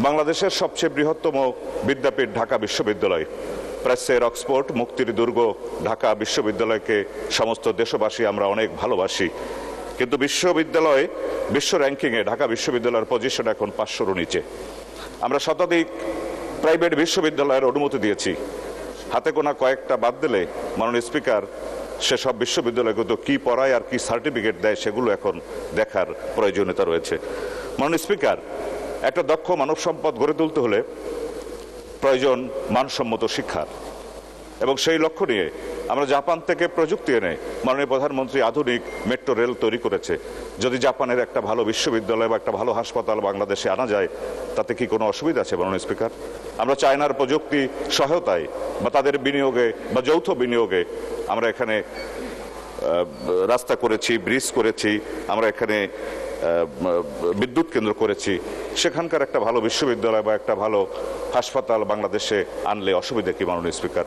বাংলাদেশের সবচেয়ে বৃহত্তম বিদ্যাপীঠ ঢাকা বিশ্ববিদ্যালয়, প্রেসের অক্সফোর্ড, মুক্তির দুর্গ ঢাকা বিশ্ববিদ্যালয়কে সমস্ত দেশবাসী আমরা অনেক ভালোবাসি। কিন্তু বিশ্ব র্যাঙ্কিংয়ে ঢাকা বিশ্ববিদ্যালয়ের পজিশন এখন 500-র নিচে। আমরা শতাধিক প্রাইভেট বিশ্ববিদ্যালয়ের অনুমতি দিয়েছি, হাতে গোনা কয়েকটা বাদ দিলে মাননীয় স্পিকার সেসব বিশ্ববিদ্যালয়গুলো কি পড়ায় আর কি সার্টিফিকেট দেয় সেগুলো এখন দেখার প্রয়োজনীয়তা রয়েছে। মাননীয় স্পিকার, একটা দক্ষ মানব সম্পদ গড়ে তুলতে হলে প্রয়োজন মানসম্মত শিক্ষার, এবং সেই লক্ষ্য নিয়ে আমরা জাপান থেকে প্রযুক্তি এনে মাননীয় প্রধানমন্ত্রী আধুনিক মেট্রো রেল তৈরি করেছে। যদি জাপানের একটা ভালো বিশ্ববিদ্যালয় বা একটা ভালো হাসপাতাল বাংলাদেশে আনা যায়, তাতে কি কোনো অসুবিধা আছে মাননীয় স্পিকার? আমরা চায়নার প্রযুক্তি সহায়তায় বা তাদের বিনিয়োগে বা যৌথ বিনিয়োগে আমরা এখানে রাস্তা করেছি, ব্রিজ করেছি, আমরা এখানে বিদ্যুৎ কেন্দ্র করেছি। সেখানকার একটা ভালো বিশ্ববিদ্যালয় বা একটা ভালো হাসপাতাল বাংলাদেশে আনলে অসুবিধা কি মাননীয় স্পিকার?